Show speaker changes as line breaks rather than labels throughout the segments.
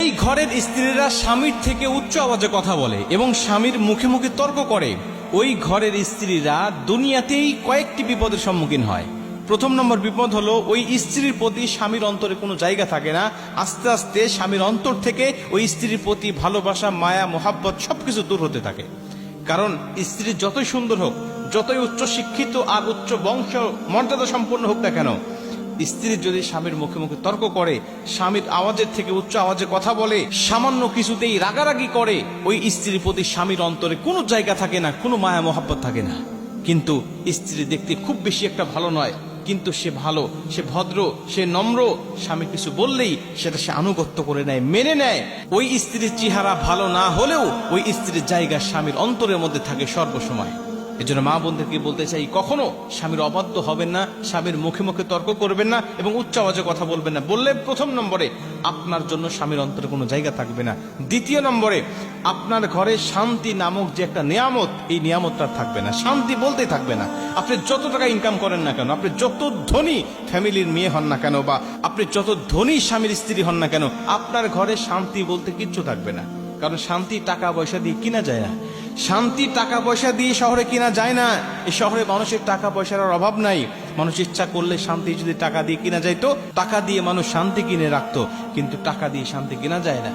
এই ঘরের স্ত্রীরা স্বামীর থেকে উচ্চ আওয়াজে কথা বলে এবং স্বামীর মুখে মুখে তর্ক করে, ওই ঘরের স্ত্রীরা দুনিয়াতেই কয়েকটি বিপদের সম্মুখীন হয়। প্রথম নম্বর বিপদ হলো, ওই স্ত্রীর প্রতি স্বামীর অন্তরে কোনো জায়গা থাকে না। আস্তে আস্তে স্বামীর অন্তর থেকে ওই স্ত্রীর প্রতি ভালোবাসা, মায়া, মোহাব্বত সবকিছু দূর হতে থাকে। কারণ স্ত্রী যতই সুন্দর হোক, যতই উচ্চ শিক্ষিত আর উচ্চ বংশ মর্যাদা সম্পন্ন হোক না কেন, স্ত্রী যদি স্বামীর মুখে মুখে তর্ক করে, স্বামীর আওয়াজের থেকে উচ্চ আওয়াজে কথা বলে, সামান্য কিছুতেই রাগারাগি করে, ওই স্ত্রীর প্রতি স্বামীর অন্তরে কোনো জায়গা থাকে না, কোনো মায়া মোহাব্বত থাকে না। কিন্তু স্ত্রী দেখতে খুব বেশি একটা ভালো নয়, কিন্তু সে ভালো, সে ভদ্র, সে নম্র। স্বামী কিছু বললেই সেটা সে আনুগত্য করে নেয়, মেনে নেয়। ওই স্ত্রীর চেহারা ভালো না হলেও ওই স্ত্রীর জায়গা স্বামীর অন্তরের মধ্যে থাকে সর্বসময়। এজন্য মা বোনদেরকে বলতে চাই, কখনো স্বামীর অবাধ্য হবেন না, স্বামীর মুখে মুখে তর্ক করবেন না এবং উচ্চ আওয়াজে কথা বলবেন না। বললে প্রথম নম্বরে আপনার জন্য স্বামীর অন্তরে কোনো জায়গা থাকবে না। দ্বিতীয় নম্বরে আপনার ঘরে শান্তি নামক যে একটা নিয়ামত, এই নিয়ামতটা থাকবে না, শান্তি বলতেই থাকবে না। আপনি যত টাকা ইনকাম করেন না কেন, আপনি যত ধনী ফ্যামিলির মেয়ে হন না কেন, বা আপনি যত ধনী স্বামীর স্ত্রী হন না কেন, আপনার ঘরে শান্তি বলতে কিচ্ছু থাকবে না। কারণ শান্তি টাকা পয়সা দিয়ে কিনা যায় না। শান্তি টাকা পয়সা দিয়ে শহরে কিনা যায় না। এই শহরে মানুষের টাকা পয়সার অভাব নাই। মানুষ ইচ্ছা করলে শান্তি যদি টাকা দিয়ে কিনা যাইতো, টাকা দিয়ে মানুষ শান্তি কিনে রাখতো, কিন্তু টাকা দিয়ে শান্তি কিনা যায় না।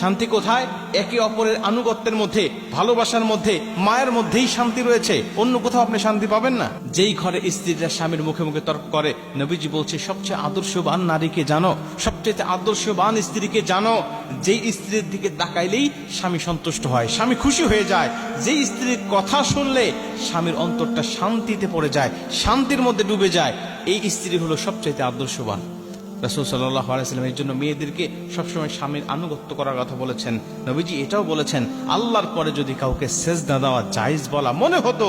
শান্তি কোথায়? একে অপরের আনুগত্যের মধ্যে, ভালোবাসার মধ্যে, মায়ের মধ্যেই শান্তি রয়েছে। অন্য কোথাও আপনি শান্তি পাবেন না। যেই ঘরে স্ত্রীরা স্বামীর মুখে মুখে তর্ক করে, নবীজি বলছে সবচেয়ে আদর্শবান নারীকে জানো, সবচেয়ে আদর্শবান স্ত্রীকে জানো, যেই স্ত্রীর দিকে তাকাইলেই স্বামী সন্তুষ্ট হয়, স্বামী খুশি হয়ে যায়। যেই স্ত্রীর কথা শুনলে স্বামীর অন্তরটা শান্তিতে পড়ে যায়, শান্তির মধ্যে ডুবে যায়, এই স্ত্রী হলো সবচেয়ে আদর্শবান। রাসূল সাল্লাল্লাহু আলাইহি ওয়াসাল্লাম এর জন্য মেয়েদেরকে সবসময় স্বামীর আনুগত্য করার কথা বলেছেন। নবীজি এটাও বলেছেন, আল্লাহর পরে যদি কাউকে সেজদা দেওয়া জায়েজ বলা মনে হতো,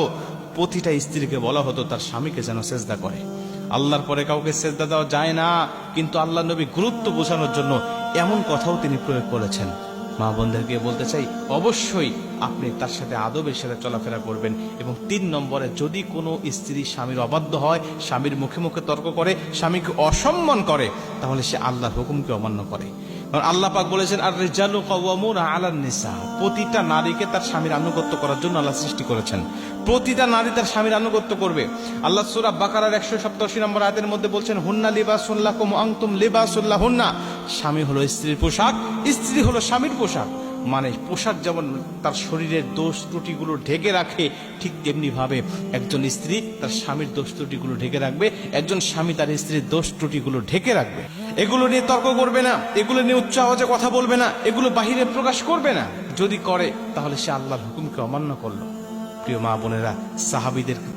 প্রতিটা স্ত্রীকে বলা হতো তার স্বামীকে যেন সেজদা করে। আল্লাহর পরে কাউকে সেজদা দেওয়া যায় না, কিন্তু আল্লাহ নবী গুরুত্ব বোঝানোর জন্য এমন কথাও তিনি প্রয়োগ করেছেন। মা বোনদেরকে বলতে চাই, অবশ্যই আপনি তার সাথে আদবের সাথে চলাফেরা করবেন। এবং 3 নম্বরে, যদি কোনো স্ত্রী স্বামীর অবাধ্য হয়, স্বামীর মুখে মুখে তর্ক করে, স্বামীকে অসম্মান করে, তাহলে সে আল্লাহর হুকুমকে অমান্য করে। কারণ আল্লাহ পাক বলেছেন, আর রিজালু কাওয়ামুনা আলান নিসা। প্রতিটা নারীকে তার স্বামীর আনুগত্য করার জন্য আল্লাহ সৃষ্টি করেছেন। প্রতিটা নারী তার স্বামীর আনুগত্য করবে। আল্লাহ সূরা বাকারার 187 নম্বর আয়াতের মধ্যে বলছেন, হুন্না লিবাসুন লাকুম ওয়া আনতুম লিবাসুল লাহুন্না। স্বামী হলো স্ত্রীর পোশাক, স্ত্রী হলো স্বামীর পোশাক। মানে পোশাক যেমন তার শরীরের দোষ ত্রুটিগুলো ঢেকে রাখে, ঠিক তেমনি ভাবে একজন স্ত্রী তার স্বামীর দোষ ত্রুটিগুলো ঢেকে রাখবে, একজন স্বামী তার স্ত্রীর দোষ ত্রুটিগুলো ঢেকে রাখবে। এগুলো নিয়ে তর্ক করবে না, এগুলো নিয়ে উচ্চ আওয়াজে কথা বলবে না, এগুলো বাহিরে প্রকাশ করবে না। যদি করে তাহলে সে আল্লাহর হুকুমকে অমান্য করলো। প্রিয় মা বোনেরা, সাহাবীদের